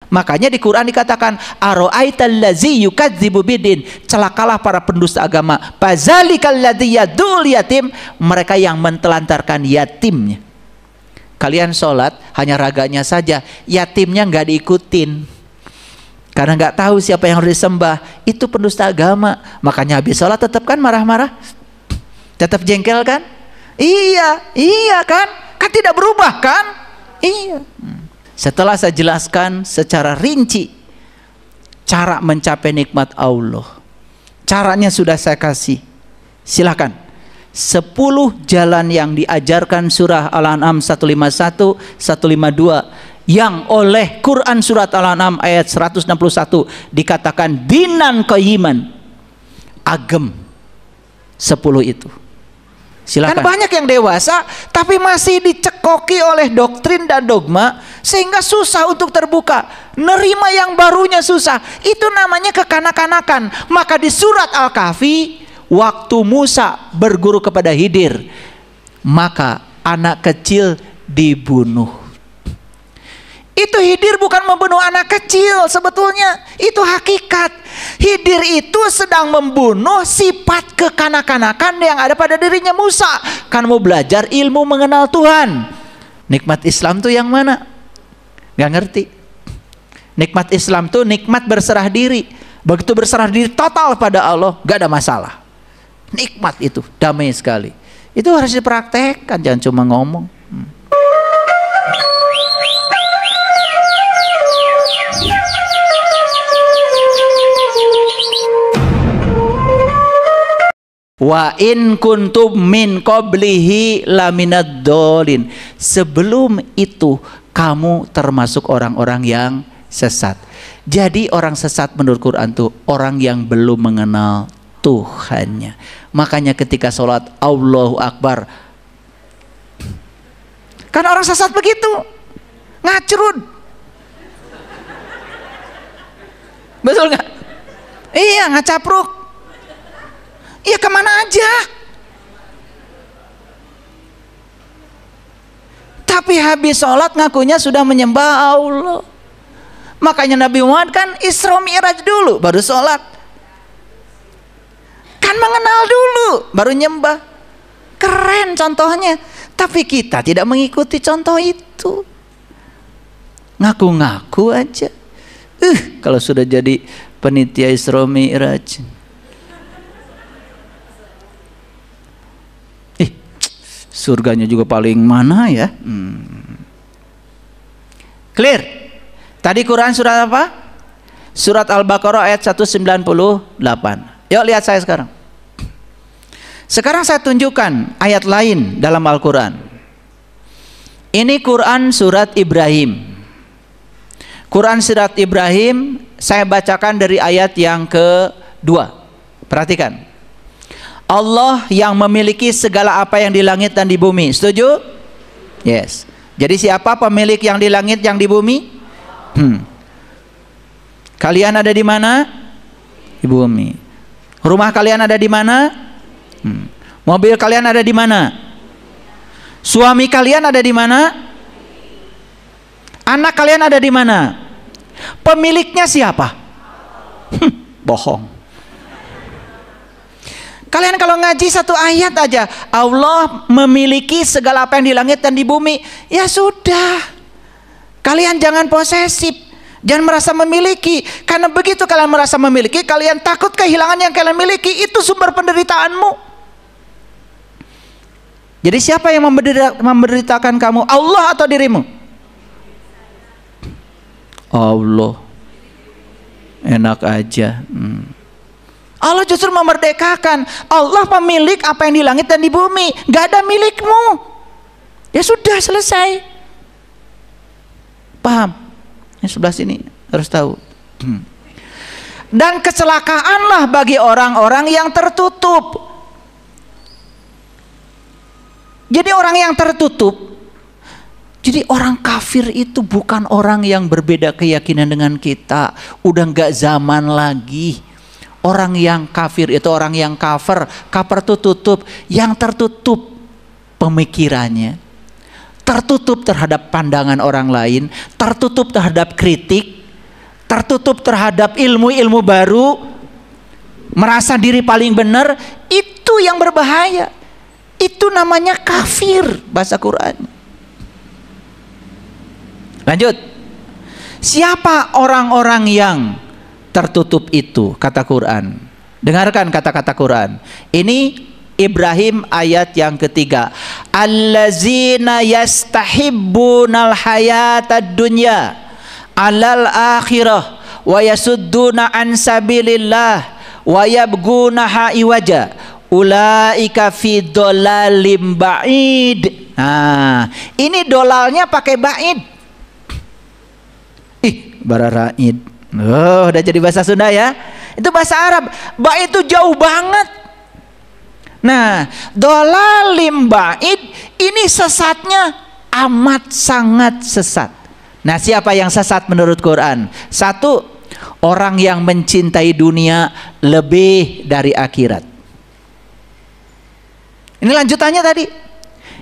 Makanya di Quran dikatakan ara'aital ladzi yukadzibu bidin, celakalah para pendusta agama. Fazalikal ladzi yadul yatim, mereka yang mentelantarkan yatimnya. Kalian sholat hanya raganya saja, yatimnya nggak diikutin karena nggak tahu siapa yang harus disembah. Itu pendusta agama. Makanya habis sholat tetap kan marah-marah, tetap jengkel kan? Iya kan? Kan tidak berubah kan? Iya. Setelah saya jelaskan secara rinci cara mencapai nikmat Allah, caranya sudah saya kasih. Silakan 10 jalan yang diajarkan surah Al-An'am 151, 152, yang oleh Quran surat Al-An'am ayat 161 dikatakan dinan qayyiman, agem. 10 itu. Silakan. Kan banyak yang dewasa tapi masih dicekoki oleh doktrin dan dogma sehingga susah untuk terbuka. Nerima yang barunya susah. Itu namanya kekanak-kanakan. Maka di surat Al-Kahfi, waktu Musa berguru kepada Khidir, maka anak kecil dibunuh. Itu Khidir bukan membunuh anak kecil sebetulnya. Itu hakikat. Khidir itu sedang membunuh sifat kekanak-kanakan yang ada pada dirinya Musa. Kan mau belajar ilmu mengenal Tuhan. Nikmat Islam tuh yang mana? Gak ngerti. Nikmat Islam tuh nikmat berserah diri. Begitu berserah diri total pada Allah, gak ada masalah. Nikmat itu, damai sekali. Itu harus dipraktekkan, jangan cuma ngomong. Wa in kuntum min qablihi laminad dolin. Sebelum itu kamu termasuk orang-orang yang sesat. Jadi orang sesat menurut Quran itu orang yang belum mengenal Tuhannya. Makanya ketika sholat Allahu Akbar, kan orang sesat begitu, ngacrut. Betul nggak? Iya, ngacapruk. Iya, kemana aja. Tapi habis sholat ngakunya sudah menyembah Allah. Makanya Nabi Muhammad kan Isra Mi'raj dulu baru sholat. Kan mengenal dulu baru nyembah. Keren contohnya. Tapi kita tidak mengikuti contoh itu. Ngaku-ngaku aja. Kalau sudah jadi panitia Isra Mi'raj, surganya juga paling mana ya? Clear? Tadi Quran surat apa? Surat Al-Baqarah ayat 198. Yuk lihat saya sekarang. Sekarang saya tunjukkan ayat lain dalam Al-Quran. Ini Quran surat Ibrahim. Quran surat Ibrahim saya bacakan dari ayat yang kedua. Perhatikan. Allah yang memiliki segala apa yang di langit dan di bumi. Setuju? Yes. Jadi siapa pemilik yang di langit, yang di bumi? Kalian ada di mana? Di bumi. Rumah kalian ada di mana? Mobil kalian ada di mana? Suami kalian ada di mana? Anak kalian ada di mana? Pemiliknya siapa? Bohong. Kalian kalau ngaji satu ayat aja, Allah memiliki segala apa yang di langit dan di bumi, ya sudah. Kalian jangan posesif, jangan merasa memiliki. Karena begitu kalian merasa memiliki, kalian takut kehilangan yang kalian miliki. Itu sumber penderitaanmu. Jadi siapa yang memberitakan kamu? Allah atau dirimu? Allah. Enak aja. Allah justru memerdekakan. Allah pemilik apa yang di langit dan di bumi. Gak ada milikmu. Ya sudah, selesai. Paham? Yang sebelah sini harus tahu. Dan kecelakaanlah bagi orang-orang yang tertutup. Jadi orang yang tertutup. Jadi orang kafir itu bukan orang yang berbeda keyakinan dengan kita. Udah gak zaman lagi. Orang yang kafir itu orang yang kafir. Kafir itu tutup. Yang tertutup pemikirannya, tertutup terhadap pandangan orang lain, tertutup terhadap kritik, tertutup terhadap ilmu-ilmu baru, merasa diri paling benar, itu yang berbahaya. Itu namanya kafir bahasa Quran. Lanjut. Siapa orang-orang yang tertutup itu, kata Quran? Dengarkan kata-kata Quran. Ini Ibrahim ayat yang ketiga. Allazina yastahibbunal hayatad dunya alal akhirah wa yasudduna an sabilillah wa yabgunaha iwaja ulaika fi dolalim ba'id. Nah, ini dolalnya pakai ba'id. Bararaid. Oh, udah jadi bahasa Sunda ya. Itu bahasa Arab. Ba'id itu jauh banget. Nah, dolalim ba'id ini sesatnya amat sangat sesat. Nah, siapa yang sesat menurut Quran? Satu, orang yang mencintai dunia lebih dari akhirat. Ini lanjutannya tadi.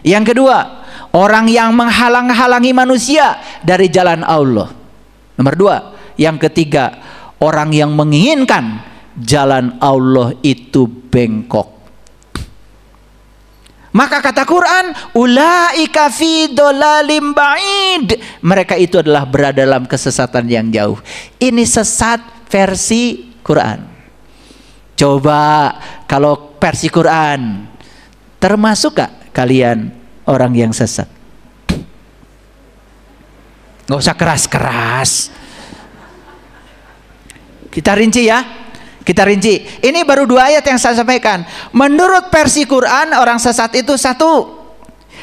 Yang kedua, orang yang menghalang-halangi manusia dari jalan Allah. Nomor dua. Yang ketiga, orang yang menginginkan jalan Allah itu bengkok. Maka kata Quran, ulaika fi dolalim ba'id. Mereka itu adalah berada dalam kesesatan yang jauh. Ini sesat versi Quran. Coba kalau versi Quran, termasuk gak kalian orang yang sesat? Nggak usah keras-keras. Kita rinci ya. Kita rinci. Ini baru 2 ayat yang saya sampaikan. Menurut versi Quran, orang sesat itu satu,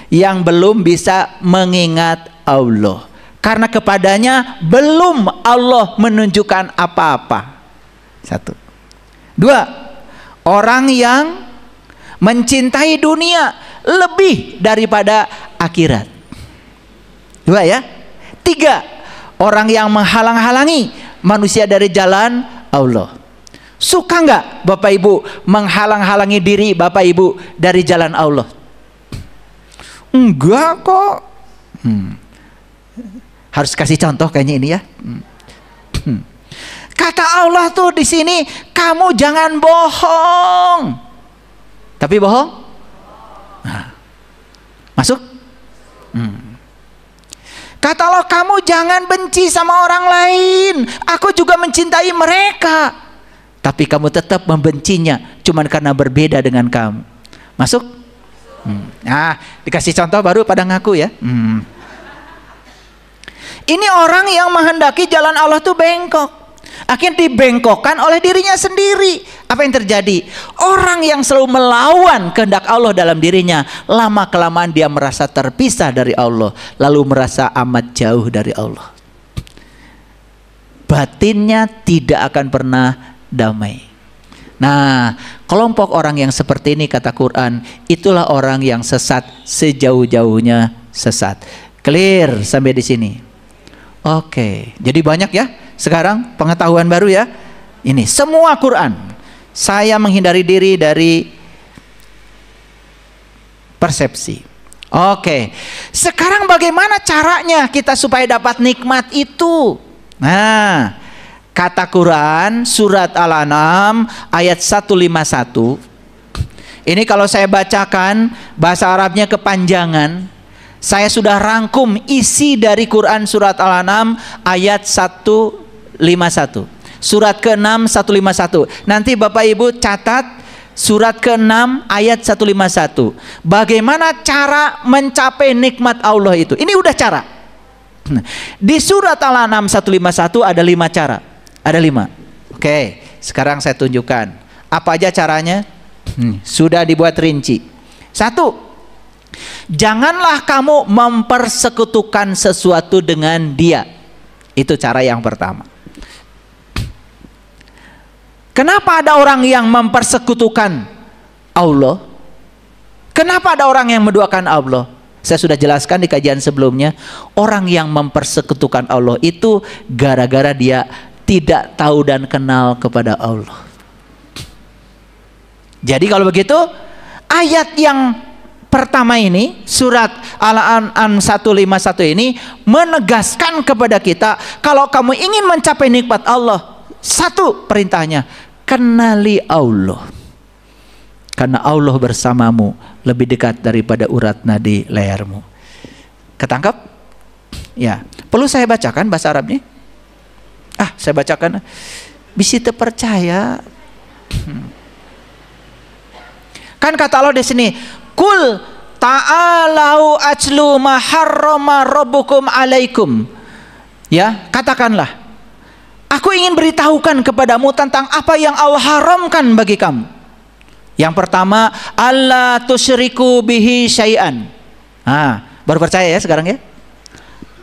yang belum bisa mengingat Allah. Karena kepadanya belum Allah menunjukkan apa-apa. Satu. 2, orang yang mencintai dunia lebih daripada akhirat. 2 ya. 3, orang yang menghalang-halangi manusia dari jalan Allah. Suka nggak Bapak Ibu menghalang-halangi diri Bapak Ibu dari jalan Allah? Enggak kok. Harus kasih contoh kayaknya ini ya. Kata Allah tuh di sini, kamu jangan bohong. Tapi bohong? Nah, masuk? Kata Allah, kamu jangan benci sama orang lain. Aku juga mencintai mereka. Tapi kamu tetap membencinya cuman karena berbeda dengan kamu. Masuk? Nah, dikasih contoh baru pada ngaku ya. Ini orang yang menghendaki jalan Allah tuh bengkok. Akhirnya dibengkokkan oleh dirinya sendiri. Apa yang terjadi? Orang yang selalu melawan kehendak Allah dalam dirinya, lama kelamaan dia merasa terpisah dari Allah, lalu merasa amat jauh dari Allah. Batinnya tidak akan pernah damai. Nah, kelompok orang yang seperti ini kata Quran, itulah orang yang sesat sejauh-jauhnya sesat. Clear sampai di sini? Oke, jadi banyak ya sekarang pengetahuan baru ya. Ini semua Quran. Saya menghindari diri dari persepsi. Oke, sekarang bagaimana caranya kita supaya dapat nikmat itu? Nah, kata Quran surat Al-An'am ayat 151. Ini kalau saya bacakan bahasa Arabnya kepanjangan. Saya sudah rangkum isi dari Quran surat Al-An'am ayat 151. Surat ke-6 151. Nanti Bapak Ibu catat surat ke-6 ayat 151. Bagaimana cara mencapai nikmat Allah itu? Ini udah cara. Di surat Al-An'am 151 ada 5 cara. Ada 5. Oke, sekarang saya tunjukkan. Apa aja caranya? Sudah dibuat rinci. 1. Janganlah kamu mempersekutukan sesuatu dengan dia. Itu cara yang pertama. Kenapa ada orang yang mempersekutukan Allah? Kenapa ada orang yang menduakan Allah? Saya sudah jelaskan di kajian sebelumnya. Orang yang mempersekutukan Allah itu gara-gara dia tidak tahu dan kenal kepada Allah. Jadi kalau begitu, ayat yang pertama ini, surat Al-An'am 151 ini menegaskan kepada kita, kalau kamu ingin mencapai nikmat Allah, satu perintahnya, kenali Allah. Karena Allah bersamamu lebih dekat daripada urat nadi lehermu. Ketangkap? Ya. Perlu saya bacakan bahasa Arabnya? Saya bacakan. Bisa terpercaya. Kan kata Allah di sini, Kul ta'alau ajlu ma harrama rabbukum alaikum. Ya, katakanlah, aku ingin beritahukan kepadamu tentang apa yang Allah haramkan bagi kamu. Yang pertama, alla tusyriku bihi syai'an. Baru percaya ya sekarang ya?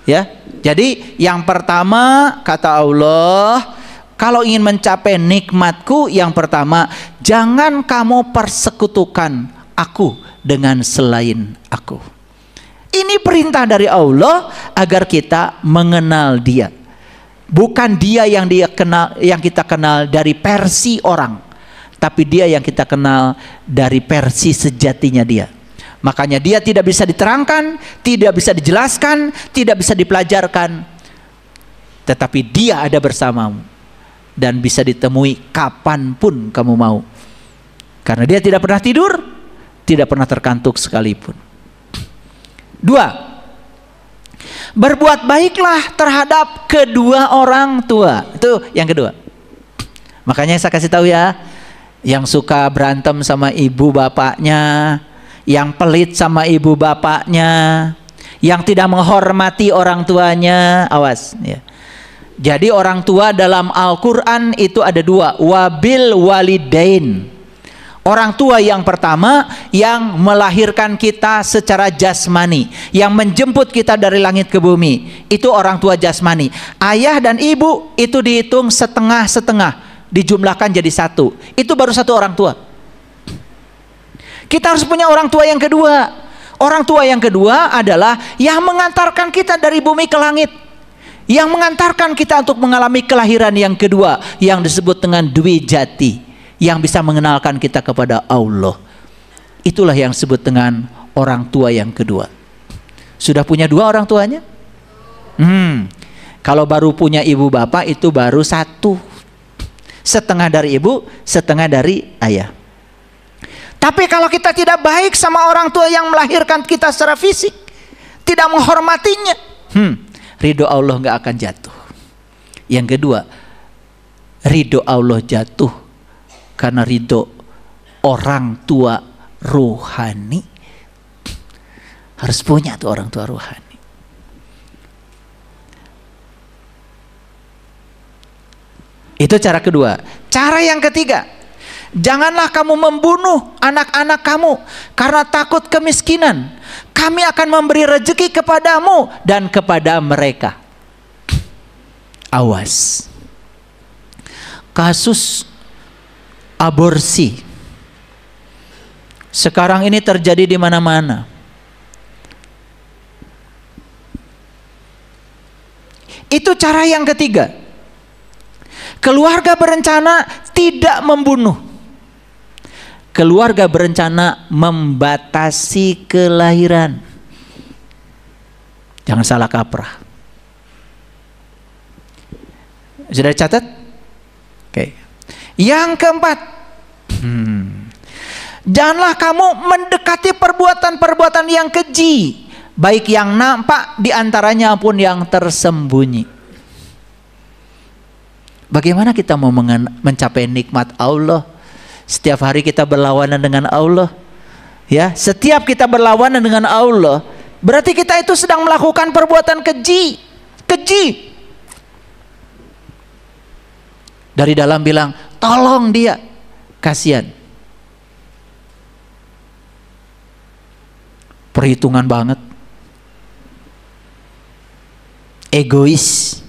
Ya. Jadi yang pertama kata Allah, kalau ingin mencapai nikmatku, yang pertama, jangan kamu persekutukan aku dengan selain aku. Ini perintah dari Allah agar kita mengenal Dia. Bukan Dia yang kita kenal dari versi orang, tapi Dia yang kita kenal dari versi sejatinya Dia. Makanya Dia tidak bisa diterangkan, tidak bisa dijelaskan, tidak bisa dipelajarkan, tetapi Dia ada bersamamu dan bisa ditemui kapanpun kamu mau. Karena Dia tidak pernah tidur, tidak pernah terkantuk sekalipun. 2. Berbuat baiklah terhadap kedua orang tua. Itu yang kedua. Makanya saya kasih tahu ya, yang suka berantem sama ibu bapaknya, yang pelit sama ibu bapaknya, yang tidak menghormati orang tuanya, awas ya. Jadi orang tua dalam Al-Quran itu ada 2, wabil walidain. Orang tua yang pertama yang melahirkan kita secara jasmani, yang menjemput kita dari langit ke bumi, itu orang tua jasmani. Ayah dan ibu itu dihitung setengah-setengah, dijumlahkan jadi 1. Itu baru 1 orang tua. Kita harus punya orang tua yang kedua. Orang tua yang kedua adalah yang mengantarkan kita dari bumi ke langit, yang mengantarkan kita untuk mengalami kelahiran yang kedua, yang disebut dengan Dwi Jati, yang bisa mengenalkan kita kepada Allah. Itulah yang disebut dengan orang tua yang kedua. Sudah punya 2 orang tuanya? Kalau baru punya ibu bapak itu baru 1. Setengah dari ibu, setengah dari ayah. Tapi kalau kita tidak baik sama orang tua yang melahirkan kita secara fisik, tidak menghormatinya, ridho Allah nggak akan jatuh. Yang kedua, ridho Allah jatuh karena ridho orang tua rohani. Harus punya tuh orang tua rohani. Itu cara kedua. Cara yang ketiga, janganlah kamu membunuh anak-anak kamu karena takut kemiskinan. Kami akan memberi rezeki kepadamu dan kepada mereka. Awas. Kasus aborsi sekarang ini terjadi di mana-mana. Itu cara yang ketiga. Keluarga berencana tidak membunuh. Keluarga berencana membatasi kelahiran. Jangan salah kaprah. Sudah catat? Oke. Yang keempat, janganlah kamu mendekati perbuatan-perbuatan yang keji, baik yang nampak diantaranya pun yang tersembunyi. Bagaimana kita mau mencapai nikmat Allah? Setiap hari kita berlawanan dengan Allah. Ya, setiap kita berlawanan dengan Allah, berarti kita itu sedang melakukan perbuatan keji. Keji. Dari dalam bilang, tolong dia, kasihan. Perhitungan banget. Egois.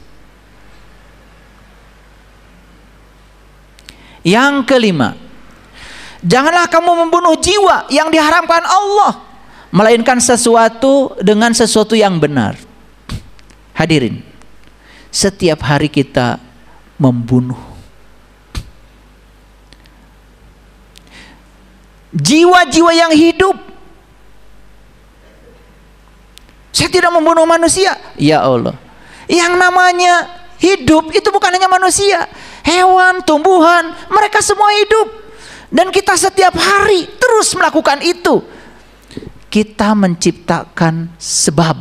Yang kelima, janganlah kamu membunuh jiwa yang diharamkan Allah, melainkan sesuatu dengan sesuatu yang benar. Hadirin, setiap hari kita membunuh. Jiwa-jiwa yang hidup Saya tidak membunuh manusia. Ya Allah, yang namanya hidup itu bukan hanya manusia, hewan, tumbuhan, mereka semua hidup. Dan kita setiap hari terus melakukan itu. Kita menciptakan sebab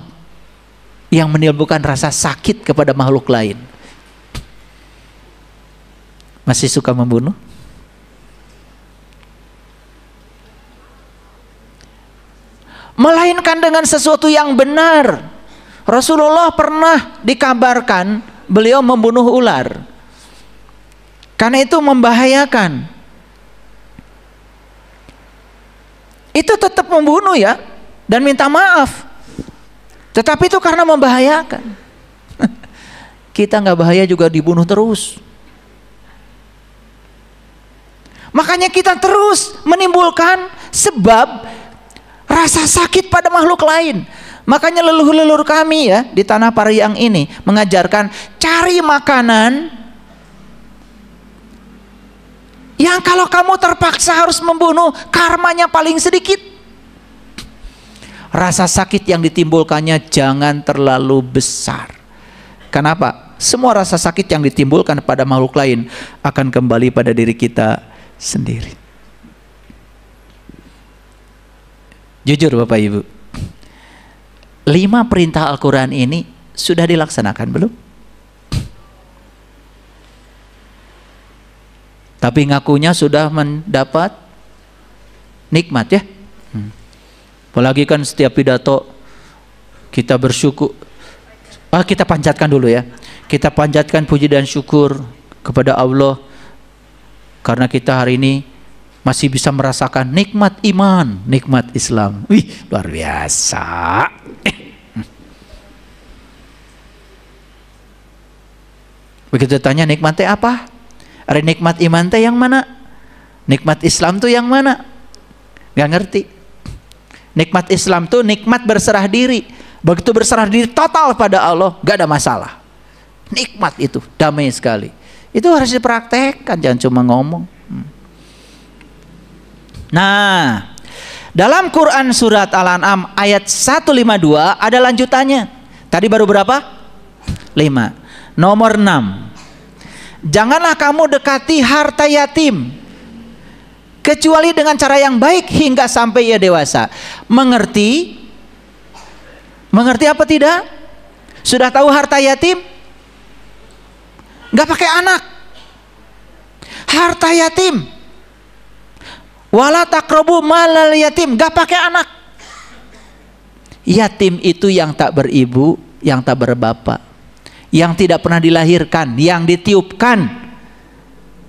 yang menimbulkan rasa sakit kepada makhluk lain. Masih suka membunuh? Melainkan dengan sesuatu yang benar. Rasulullah pernah dikabarkan beliau membunuh ular. Karena itu membahayakan. Itu tetap membunuh ya, dan minta maaf. Tetapi itu karena membahayakan. Kita nggak bahaya juga dibunuh terus. Makanya kita terus menimbulkan sebab rasa sakit pada makhluk lain. Makanya leluhur-leluhur kami ya di tanah Parihang ini mengajarkan cari makanan yang kalau kamu terpaksa harus membunuh, karmanya paling sedikit. Rasa sakit yang ditimbulkannya jangan terlalu besar. Kenapa? Semua rasa sakit yang ditimbulkan pada makhluk lain akan kembali pada diri kita sendiri. Jujur Bapak Ibu, 5 perintah Al-Quran ini sudah dilaksanakan belum? Tapi ngakunya sudah mendapat nikmat ya. Apalagi kan setiap pidato kita bersyukur. Kita panjatkan dulu ya. Kita panjatkan puji dan syukur kepada Allah karena kita hari ini masih bisa merasakan nikmat iman, nikmat Islam. Wih, luar biasa. Begitu tanya nikmatnya apa? Ada nikmat iman teh yang mana? Nikmat Islam tuh yang mana? Gak ngerti. Nikmat Islam tuh nikmat berserah diri. Begitu berserah diri total pada Allah, gak ada masalah. Nikmat itu, damai sekali. Itu harus dipraktekkan, jangan cuma ngomong. Nah, dalam Quran surat Al-An'am ayat 152 ada lanjutannya. Tadi baru berapa? 5. Nomor 6. Janganlah kamu dekati harta yatim kecuali dengan cara yang baik hingga sampai ia dewasa. Mengerti? Mengerti apa tidak? Sudah tahu harta yatim? Gak pakai anak. Harta yatim. Wala taqrabu malal yatim, gak pakai anak. Yatim itu yang tak beribu, yang tak berbapak, yang tidak pernah dilahirkan, yang ditiupkan.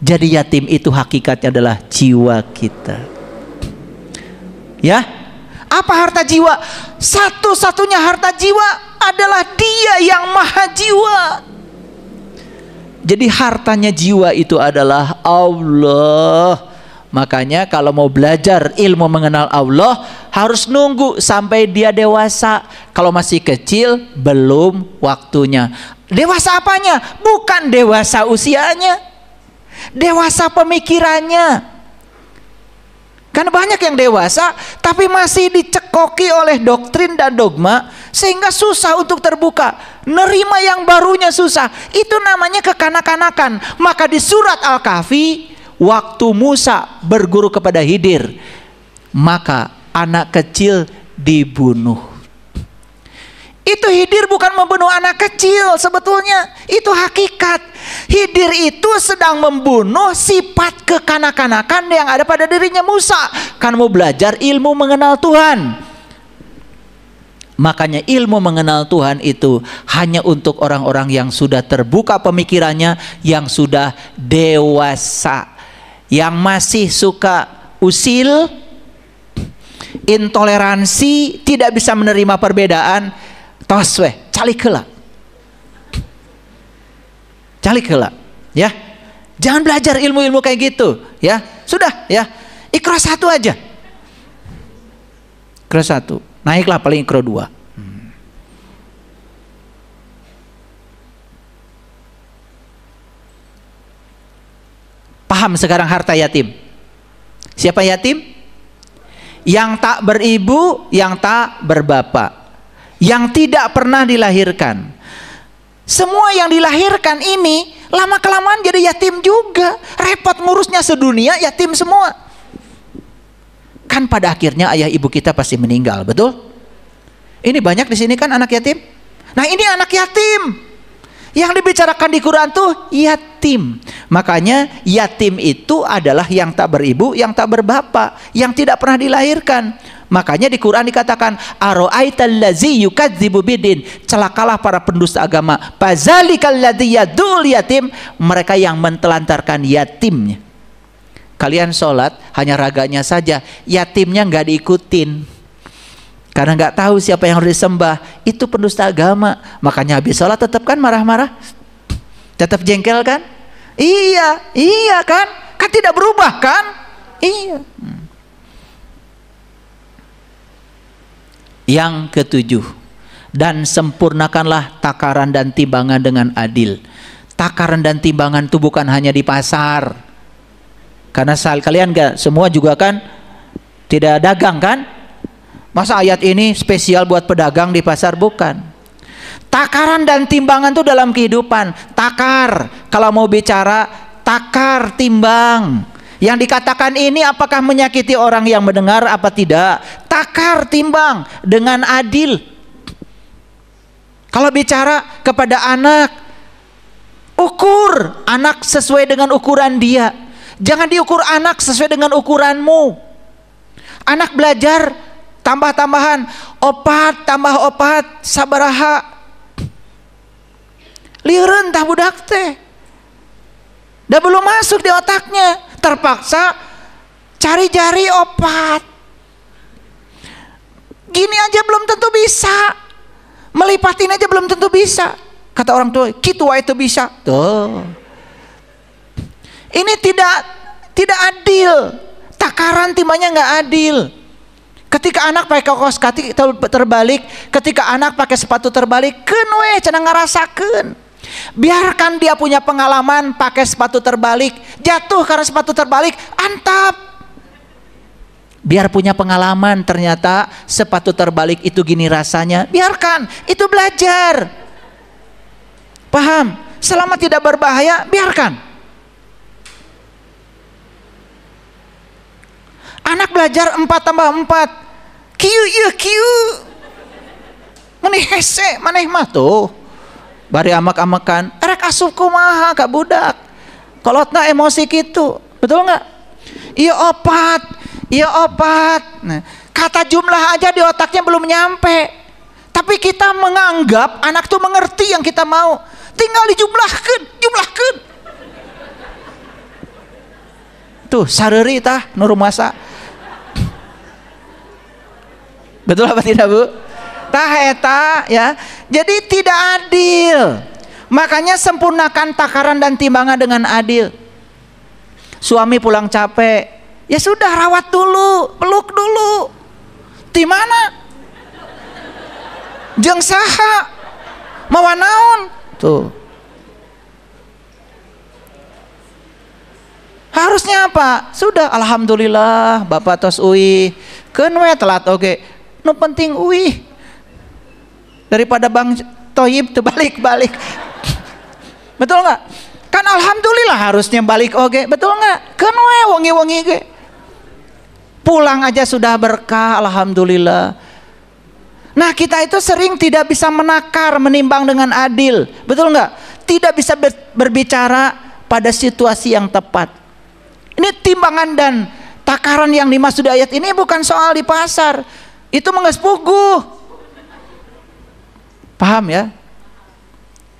Jadi yatim itu hakikatnya adalah jiwa kita. Ya, apa harta jiwa? Satu-satunya harta jiwa adalah Dia yang maha jiwa. Jadi hartanya jiwa itu adalah Allah. Makanya kalau mau belajar ilmu mengenal Allah harus nunggu sampai dia dewasa. Kalau masih kecil belum waktunya. Dewasa apanya? Bukan dewasa usianya, dewasa pemikirannya. Kan banyak yang dewasa tapi masih dicekoki oleh doktrin dan dogma sehingga susah untuk terbuka. Nerima yang barunya susah. Itu namanya kekanak-kanakan. Maka di surat Al-Kahfi, waktu Musa berguru kepada Khidir, maka anak kecil dibunuh. Itu Khidir bukan membunuh anak kecil sebetulnya. Itu hakikat. Khidir itu sedang membunuh sifat kekanak-kanakan yang ada pada dirinya Musa. Kan mau belajar ilmu mengenal Tuhan. Makanya ilmu mengenal Tuhan itu hanya untuk orang-orang yang sudah terbuka pemikirannya, yang sudah dewasa. Yang masih suka usil, intoleransi, tidak bisa menerima perbedaan, tos weh, calik heula. Calik heula, ya. Jangan belajar ilmu-ilmu kayak gitu, ya. Sudah, ya. Iqra 1 aja. Iqra 1. Naiklah paling Iqra 2. Paham sekarang harta yatim? Siapa yatim? Yang tak beribu, yang tak berbapak, yang tidak pernah dilahirkan. Semua yang dilahirkan ini lama-kelamaan jadi yatim juga. Repot ngurusnya sedunia, yatim semua. Kan pada akhirnya ayah ibu kita pasti meninggal, betul? Ini banyak di sini kan anak yatim. Nah ini anak yatim. Yang dibicarakan di Quran tuh yatim. Makanya yatim itu adalah yang tak beribu, yang tak berbapak, yang tidak pernah dilahirkan. Makanya di Quran dikatakan aro'aital ladzi yukadzibu bidin, celakalah para pendusta agama. Fazalikal ladzi yadul yatim, mereka yang mentelantarkan yatimnya. Kalian sholat hanya raganya saja, yatimnya nggak diikutin. Karena nggak tahu siapa yang harus disembah, itu pendusta agama. Makanya habis sholat tetap kan marah-marah, tetap jengkel kan? Iya kan? Kan tidak berubah kan? Iya. Yang ketujuh, dan sempurnakanlah takaran dan timbangan dengan adil. Takaran dan timbangan itu bukan hanya di pasar. Karena kalian gak semua juga kan tidak dagang kan? Masa ayat ini spesial buat pedagang di pasar? Bukan. Takaran dan timbangan itu dalam kehidupan. Takar, kalau mau bicara takar, timbang. Yang dikatakan ini apakah menyakiti orang yang mendengar apa tidak? Takar, timbang dengan adil. Kalau bicara kepada anak, ukur anak sesuai dengan ukuran dia. Jangan diukur anak sesuai dengan ukuranmu. Anak belajar tambah-tambahan, opat tambah opat sabaraha. Lieureun tah budak teh. Dah belum masuk di otaknya. Terpaksa cari jari opat. Gini aja belum tentu bisa. Melipatin aja belum tentu bisa. Kata orang tua, kitu wae teu bisa. Tuh. Ini tidak adil. Takaran timbangannya nggak adil. Ketika anak pakai kaos kaki terbalik, ketika anak pakai sepatu terbalik, keun we cenah ngarasakeun. Biarkan dia punya pengalaman pakai sepatu terbalik, jatuh karena sepatu terbalik, antap. Biar punya pengalaman ternyata sepatu terbalik itu gini rasanya, biarkan, itu belajar. Paham? Selama tidak berbahaya, biarkan. Anak belajar 4 tambah 4, kieu ieu kieu. Maneh hese, maneh mah tuh bari amak-amakan, erek asup kumaha ka budak. Kolotna emosi gitu, betul nggak? Iya opat. Nah, kata jumlah aja di otaknya belum nyampe. Tapi kita menganggap anak tuh mengerti yang kita mau. Tinggal dijumlahkeun. Tuh sareuri tah nu rumasa. Betul apa tidak, Bu? Tah eta ya. Jadi tidak adil. Makanya sempurnakan takaran dan timbangan dengan adil. Suami pulang capek, ya sudah rawat dulu, peluk dulu. Di mana? Jeung saha? Mawa naon? Tuh. Harusnya apa? Sudah alhamdulillah Bapak tos uih. Keun we telat oge. Nu penting uih. Daripada Bang Toyib terbalik-balik. Betul nggak? Kan alhamdulillah harusnya balik oge, betul nggak? Kan we wangi-wangi ge. Pulang aja sudah berkah, alhamdulillah. Nah kita itu sering tidak bisa menakar, menimbang dengan adil, betul nggak? Tidak bisa berbicara pada situasi yang tepat. Ini timbangan dan takaran yang dimaksud ayat ini bukan soal di pasar. Itu mengges puguh. Paham ya?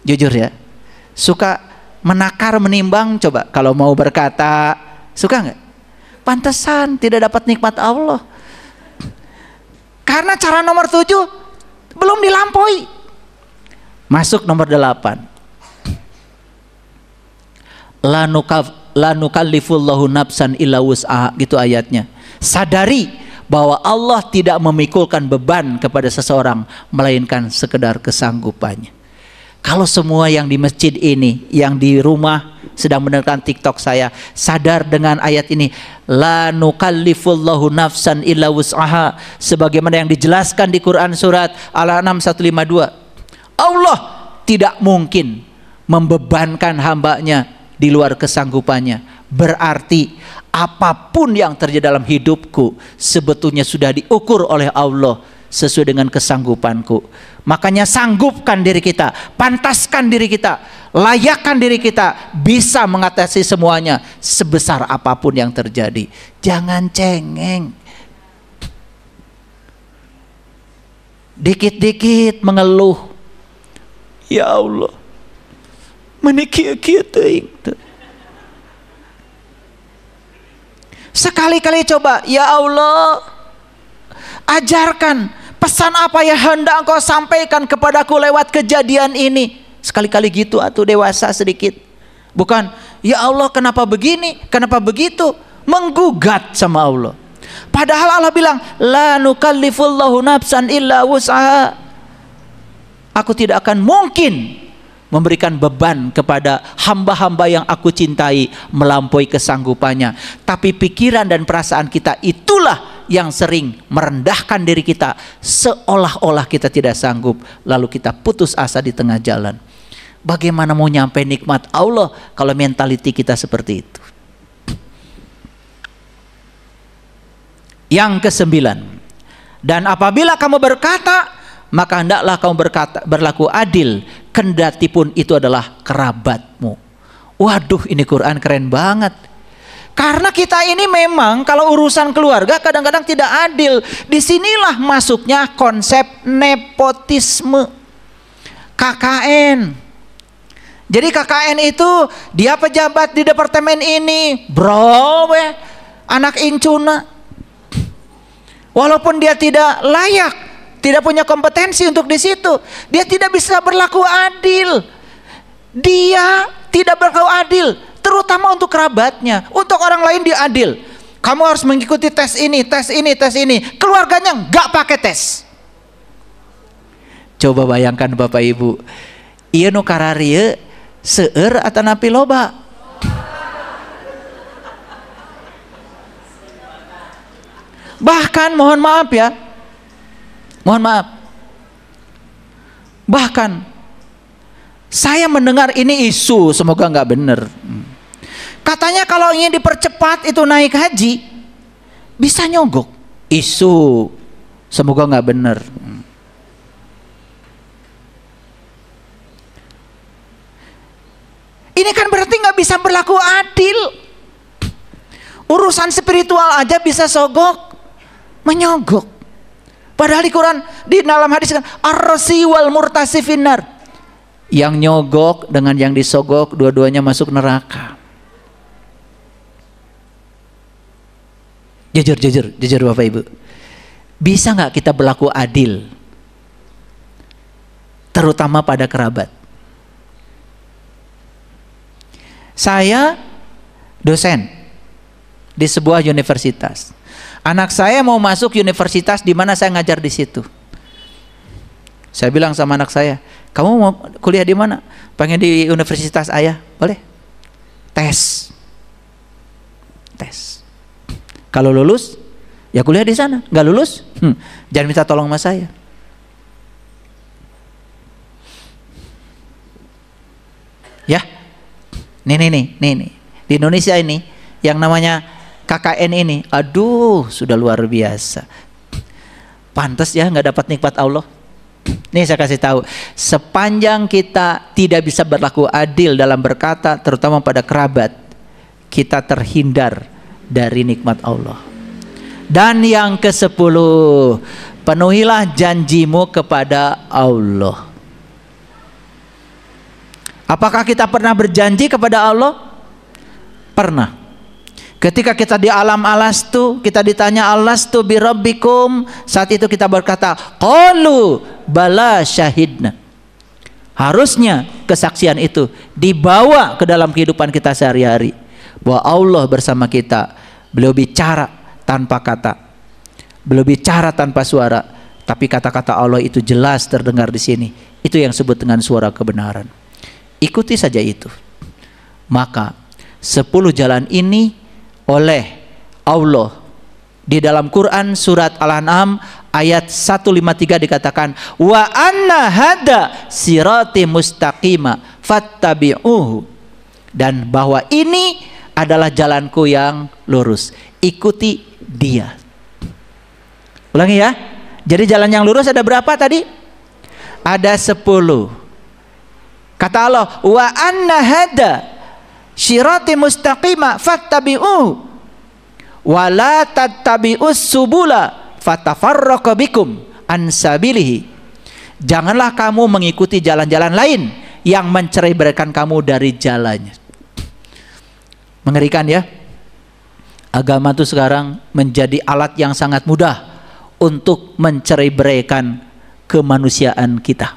Jujur ya, suka menakar menimbang. Coba kalau mau berkata, suka nggak? Pantesan tidak dapat nikmat Allah. Karena cara nomor 7 belum dilampaui. Masuk nomor 8. La nukallifullahu nafsan illa wus'aha, gitu ayatnya. Sadari bahwa Allah tidak memikulkan beban kepada seseorang melainkan sekedar kesanggupannya. Kalau semua yang di masjid ini, yang di rumah sedang mendengarkan TikTok saya, sadar dengan ayat ini, la nukallifullahu nafsan illa wus'aha, sebagaimana yang dijelaskan di Quran surat Al-An'am 152. Allah tidak mungkin membebankan hambanya di luar kesanggupannya. Berarti apapun yang terjadi dalam hidupku sebetulnya sudah diukur oleh Allah sesuai dengan kesanggupanku. Makanya sanggupkan diri kita, pantaskan diri kita, layakkan diri kita bisa mengatasi semuanya sebesar apapun yang terjadi. Jangan cengeng. Dikit-dikit mengeluh, ya Allah, menikih-kih teuing. Sekali-kali coba, ya Allah, ajarkan pesan apa yang hendak Engkau sampaikan kepadaku lewat kejadian ini. Sekali-kali gitu atuh, dewasa sedikit. Bukan, ya Allah kenapa begini, kenapa begitu, menggugat sama Allah. Padahal Allah bilang, la nukallifullahu nafsan illa wus'aha. Aku tidak akan mungkin memberikan beban kepada hamba-hamba yang aku cintai melampaui kesanggupannya. Tapi pikiran dan perasaan kita itulah yang sering merendahkan diri kita, seolah-olah kita tidak sanggup, lalu kita putus asa di tengah jalan. Bagaimana mau nyampe nikmat Allah kalau mentaliti kita seperti itu? Yang kesembilan, dan apabila kamu berkata, maka hendaklah kamu berlaku adil, kendati pun itu adalah kerabatmu. Waduh, ini Quran keren banget. Karena kita ini memang kalau urusan keluarga kadang-kadang tidak adil. Disinilah masuknya konsep nepotisme, KKN. Jadi KKN itu dia pejabat di departemen ini, bro, anak incuna. Walaupun dia tidak layak, tidak punya kompetensi untuk di situ, dia tidak bisa berlaku adil. Dia tidak berlaku adil, terutama untuk kerabatnya. Untuk orang lain dia adil. Kamu harus mengikuti tes ini, tes ini, tes ini. Keluarganya nggak pakai tes. Coba bayangkan Bapak Ibu, ieu nu kararieu seueur atanapi loba. Bahkan mohon maaf ya, mohon maaf, bahkan saya mendengar ini isu, semoga nggak benar. Katanya kalau ingin dipercepat itu naik haji, bisa nyogok. Isu, semoga nggak benar. Ini kan berarti nggak bisa berlaku adil. Urusan spiritual aja bisa sogok, menyogok. Padahal di Quran, di dalam hadis kan, ar-rasi wal murtasi finnar. Yang nyogok dengan yang disogok dua-duanya masuk neraka. Jujur Bapak Ibu, bisa nggak kita berlaku adil, terutama pada kerabat? Saya dosen di sebuah universitas. Anak saya mau masuk universitas di mana saya ngajar di situ. Saya bilang sama anak saya, kamu mau kuliah di mana? Pengen di universitas ayah, boleh? Tes. Kalau lulus, ya kuliah di sana. Nggak lulus, jangan minta tolong sama saya. Ya, nih. Di Indonesia ini, yang namanya KKN ini, aduh, sudah luar biasa. Pantas ya nggak dapat nikmat Allah. Nih saya kasih tahu, sepanjang kita tidak bisa berlaku adil dalam berkata, terutama pada kerabat, kita terhindar dari nikmat Allah. Dan yang ke-10, penuhilah janjimu kepada Allah. Apakah kita pernah berjanji kepada Allah? Pernah. Ketika kita di alam alastu, kita ditanya alastu birabbikum, saat itu kita berkata qalu bala syahidna. Harusnya kesaksian itu dibawa ke dalam kehidupan kita sehari-hari, bahwa Allah bersama kita. Beliau bicara tanpa kata, beliau bicara tanpa suara, tapi kata-kata Allah itu jelas terdengar di sini. Itu yang disebut dengan suara kebenaran. Ikuti saja itu. Maka 10 jalan ini oleh Allah di dalam Quran surat Al-An'am ayat 153 dikatakan, wa anna hada sirati mustaqima fattabi'uhu, dan bahwa ini adalah jalanku yang lurus, ikuti dia. Ulangi ya. Jadi jalan yang lurus ada berapa tadi? Ada 10. Kata Allah, wa anna hada sirati mustaqima fattabi'uhu wa la tattabi'us subula fatafarraqa bikum an sabilihi. Janganlah kamu mengikuti jalan-jalan lain yang mencerai-beraikan kamu dari jalannya. Mengerikan ya. Agama itu sekarang menjadi alat yang sangat mudah untuk mencerai-beraikan kemanusiaan kita.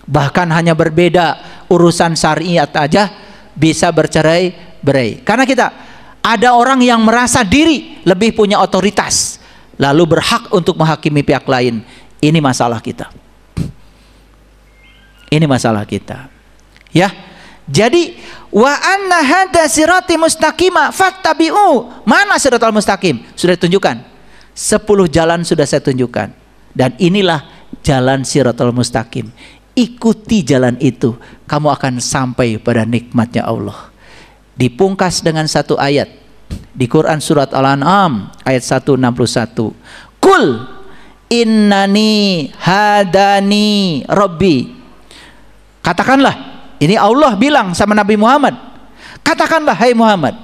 Bahkan hanya berbeda urusan syariat aja bisa bercerai-berai. Karena kita ada orang yang merasa diri lebih punya otoritas, lalu berhak untuk menghakimi pihak lain. Ini masalah kita. Ini masalah kita. Ya. Jadi wa anna hada sirati mustaqima fattabi'u. Mana siratal mustaqim? Sudah ditunjukkan. 10 jalan sudah saya tunjukkan. Dan inilah jalan siratal mustaqim. Ikuti jalan itu, kamu akan sampai pada nikmatnya Allah. Dipungkas dengan satu ayat di Quran surat Al-An'am ayat 161. Kul innani hadani rabbi. Katakanlah, ini Allah bilang sama Nabi Muhammad, katakanlah hai Muhammad,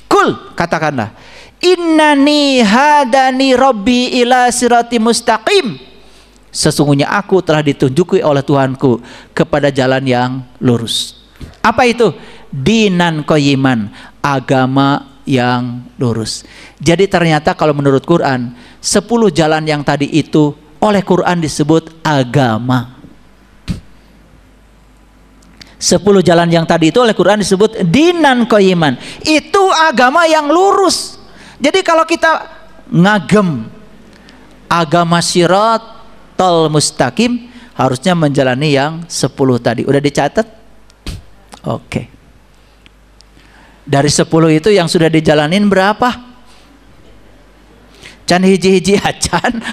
kul, katakanlah, innani hadani rabbi ila sirati mustaqim. Sesungguhnya aku telah ditunjuki oleh Tuhanku kepada jalan yang lurus. Apa itu? Dinan qayyiman, agama yang lurus. Jadi ternyata kalau menurut Quran, 10 jalan yang tadi itu oleh Quran disebut agama. 10 jalan yang tadi itu oleh Quran disebut dinan qayyiman. Itu agama yang lurus. Jadi kalau kita ngagem agama siratal mustaqim, harusnya menjalani yang 10 tadi. Udah dicatat? Oke. Dari 10 itu yang sudah dijalanin berapa? Can hiji-hiji acan.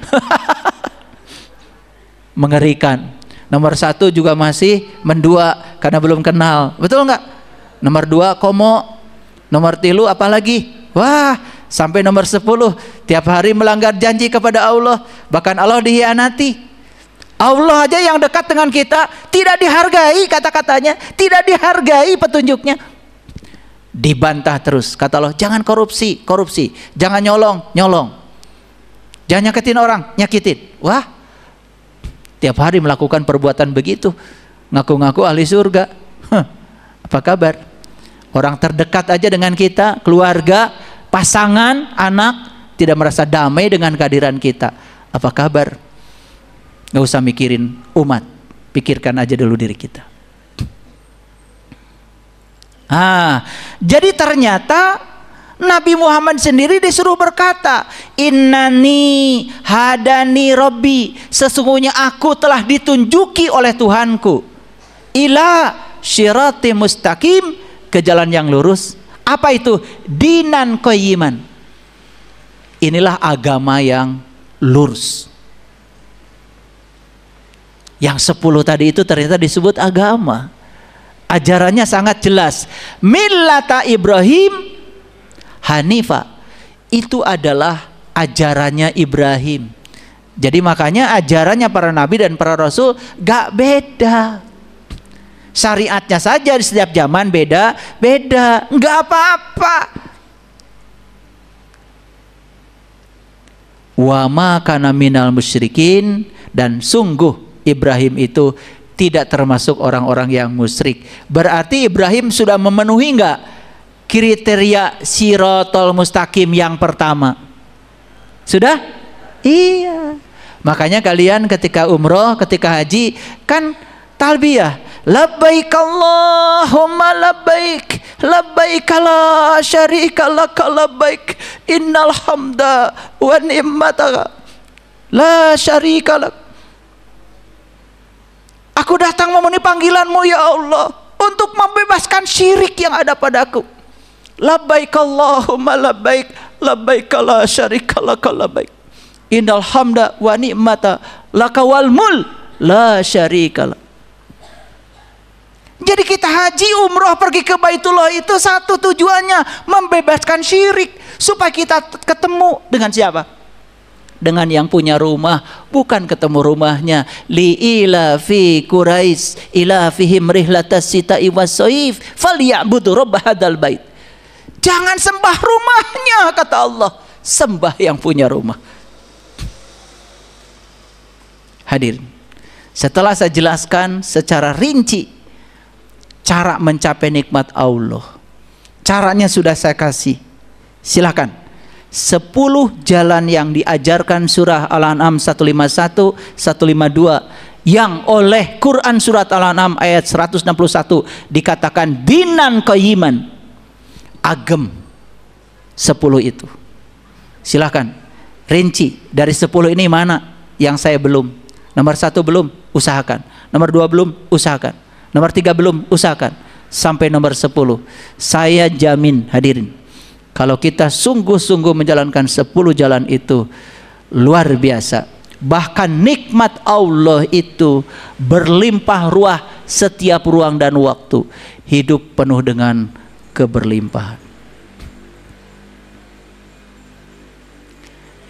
Mengerikan. Nomor 1 juga masih mendua karena belum kenal. Betul nggak? Nomor 2 komo. Nomor 3 apalagi? Wah, sampai nomor 10 tiap hari melanggar janji kepada Allah. Bahkan Allah dihianati. Allah aja yang dekat dengan kita tidak dihargai kata-katanya, tidak dihargai petunjuknya. Dibantah terus. Kata Allah, jangan korupsi, korupsi. Jangan nyolong, nyolong. Jangan nyakitin orang, nyakitin. Wah, tiap hari melakukan perbuatan begitu, ngaku-ngaku ahli surga. Apa kabar? Orang terdekat aja dengan kita, keluarga, pasangan, anak, tidak merasa damai dengan kehadiran kita. Apa kabar? Gak usah mikirin umat, pikirkan aja dulu diri kita. Jadi ternyata Nabi Muhammad sendiri disuruh berkata, innani hadani rabbi, sesungguhnya aku telah ditunjuki oleh Tuhanku ila syirati mustaqim, ke jalan yang lurus. Apa itu? Dinan qayyiman. Inilah agama yang lurus. Yang 10 tadi itu ternyata disebut agama. Ajarannya sangat jelas. Millata Ibrahim Hanifa, itu adalah ajarannya Ibrahim. Jadi makanya ajarannya para nabi dan para rasul gak beda. Syariatnya saja di setiap zaman beda-beda, gak apa-apa. Wa ma kana minal musyrikin, dan sungguh Ibrahim itu tidak termasuk orang-orang yang musyrik. Berarti Ibrahim sudah memenuhi enggak kriteria siratal mustaqim yang pertama? Sudah? Iya. Makanya kalian ketika umroh, ketika haji kan talbiyah, labbaik Allahumma labbaik, labbaik la syarika lak labbaik, innal hamda wa ni'mata la syarika lak. Aku datang memenuhi panggilanmu ya Allah. untuk membebaskan syirik yang ada padaku. Labbaik Allahumma labbaik, labbaik la syarika laka labbaik. Innal hamda wa ni'mata laka wal mul la syarika lak. Jadi kita haji, umroh, pergi ke Baitullah itu satu tujuannya membebaskan syirik, supaya kita ketemu dengan siapa? Dengan yang punya rumah, bukan ketemu rumahnya. Li ila fi Quraisy ila fihim rihlatas sita'i was-saif falyabudu rabb hadzal bait. Jangan sembah rumahnya, kata Allah, sembah yang punya rumah. Hadirin, setelah saya jelaskan secara rinci cara mencapai nikmat Allah, caranya sudah saya kasih. Silakan 10 jalan yang diajarkan surah Al-An'am 151, 152, yang oleh Quran surat Al-An'am ayat 161 dikatakan dinan qayyiman, agem. 10 itu silakan rinci, dari 10 ini mana yang saya belum. Nomor 1 belum, usahakan. Nomor 2 belum, usahakan. Nomor 3 belum, usahakan. Sampai nomor 10. Saya jamin, hadirin, kalau kita sungguh-sungguh menjalankan 10 jalan itu, luar biasa. Bahkan nikmat Allah itu berlimpah ruah setiap ruang dan waktu. Hidup penuh dengan keberlimpahan.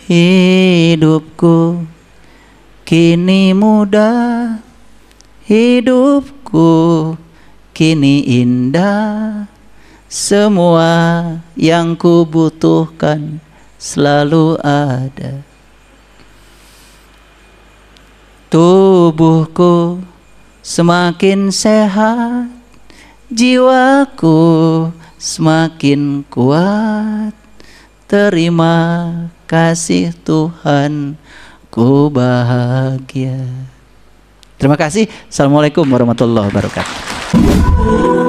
Hidupku kini mudah, hidupku kini indah, semua yang ku butuhkan selalu ada. Tubuhku semakin sehat, jiwaku semakin kuat. Terima kasih Tuhan, ku bahagia. Terima kasih. Assalamualaikum warahmatullahi wabarakatuh.